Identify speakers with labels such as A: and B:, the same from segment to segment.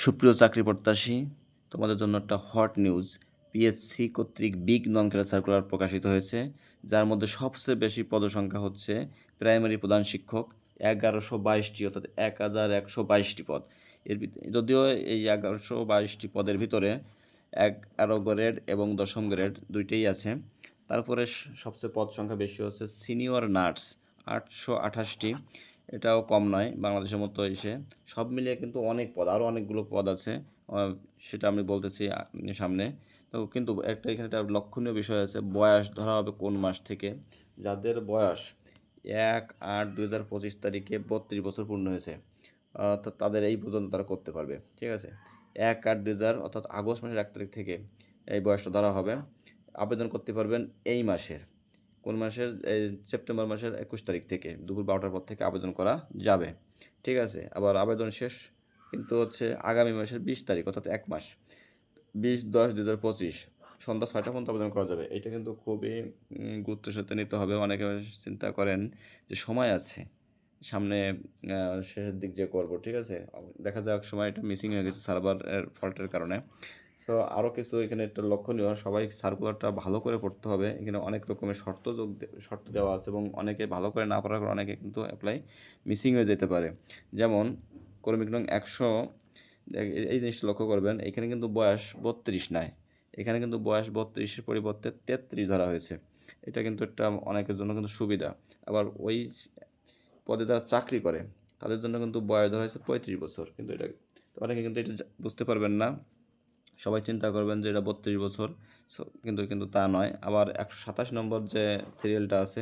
A: সুপ্রিয় চাকরি প্রত্যাশী, তোমাদের জন্য একটা হট নিউজ। পিএসসি কর্তৃক বিগ নন ক্যাডার সার্কুলার প্রকাশিত হয়েছে, যার মধ্যে সবচেয়ে বেশি পদসংখ্যা হচ্ছে প্রাইমারি প্রধান শিক্ষক, 1122টি, অর্থাৎ 1122টি পদ। যদিও এই 1122টি পদের ভিতরে 11 গ্রেড এবং 10ম গ্রেড দুইটাই আছে। তারপরে সবচেয়ে পদ সংখ্যা বেশি হচ্ছে সিনিয়র নার্স, 828টি। এটাও কম নয় বাংলাদেশের মতো এসে। সব মিলিয়ে কিন্তু অনেক পদ, আরও অনেকগুলো পদ আছে, সেটা আমি বলতেছি সামনে। তো কিন্তু এখানে একটা লক্ষণীয় বিষয় আছে, বয়স ধরা হবে কোন মাস থেকে। যাদের বয়স 1/8/2025 তারিখে 32 বছর পূর্ণ হয়েছে, অর্থাৎ তাদের এই পর্যন্ত তারা করতে পারবে। ঠিক আছে, 1/8/2000 অর্থাৎ আগস্ট মাসের 1 তারিখ থেকে এই বয়সটা ধরা হবে। আবেদন করতে পারবেন এই মাসের কোন মাসের, এই সেপ্টেম্বর মাসের 21 তারিখ থেকে দুপুর 12টার পর থেকে আবেদন করা যাবে। ঠিক আছে, আবার আবেদন শেষ কিন্তু হচ্ছে আগামী মাসের 20 তারিখ, অর্থাৎ 1 মাস, 20/10/2025 সন্ধ্যা 6টা পর্যন্ত আবেদন করা যাবে। এটা কিন্তু খুবই গুরুত্বের সাথে নিতে হবে। অনেকে চিন্তা করেন যে সময় আছে সামনে, শেষের দিক যে করবো। ঠিক আছে, দেখা যাক সময় এটা মিসিং হয়ে গেছে সার্ভারের ফল্টের কারণে। সো আরও কিছু এখানে একটা লক্ষণীয়, সবাই সার্কুলারটা ভালো করে পড়তে হবে। এখানে অনেক রকমের শর্ত দেওয়া আছে এবং অনেকে ভালো করে না পড়ার কারণে অনেকে কিন্তু অ্যাপ্লাই মিসিং হয়ে যেতে পারে। যেমন কর্মী নং 100, এই জিনিসটা লক্ষ্য করবেন, এখানে কিন্তু বয়স 32 নয়, এখানে কিন্তু বয়স 32-এর পরিবর্তে 33 ধরা হয়েছে। এটা কিন্তু একটা অনেকের জন্য কিন্তু সুবিধা। আবার ওই পদে যারা চাকরি করে তাদের জন্য কিন্তু বয়স ধরা হয়েছে 35 বছর, কিন্তু এটা অনেকে কিন্তু এটা বুঝতে পারবেন না। সবাই চিন্তা করবেন যে এটা 32 বছর, কিন্তু কিন্তু তা নয়। আবার 127 নম্বর যে সিরিয়ালটা আছে,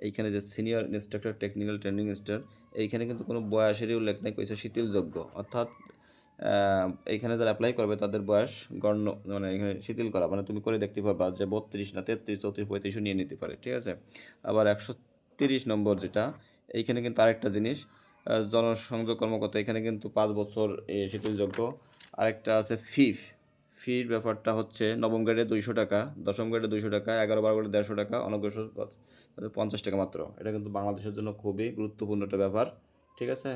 A: এইখানে যে senior instructor technical training star, এইখানে কিন্তু কোনো বয়সেরই উল্লেখ নেই, কইছে শিথিলযোগ্য। অর্থাৎ এইখানে যারা অ্যাপ্লাই করবে তাদের বয়স গণ্য, মানে এখানে শিথিল করা, মানে তুমি করে দেখতে পারবা যে 32 না 33, 34, 35 নিয়ে নিতে পারে। ঠিক আছে, আবার 130 নম্বর যেটা, এইখানে কিন্তু আরেকটা জিনিস, জনসংযোগ কর্মকর্তা, এখানে কিন্তু 5 বছর শিথিলযোগ্য। আরেকটা আছে ফির ব্যাপারটা হচ্ছে, নবম গ্রেডে 200 টাকা, 10ম গ্রেডে 200 টাকা, 11-12 গ্রেডে 150 টাকা, অনগ্রসর 50 টাকা মাত্র। এটা কিন্তু বাংলাদেশের জন্য খুবই গুরুত্বপূর্ণ একটা ব্যাপার। ঠিক আছে।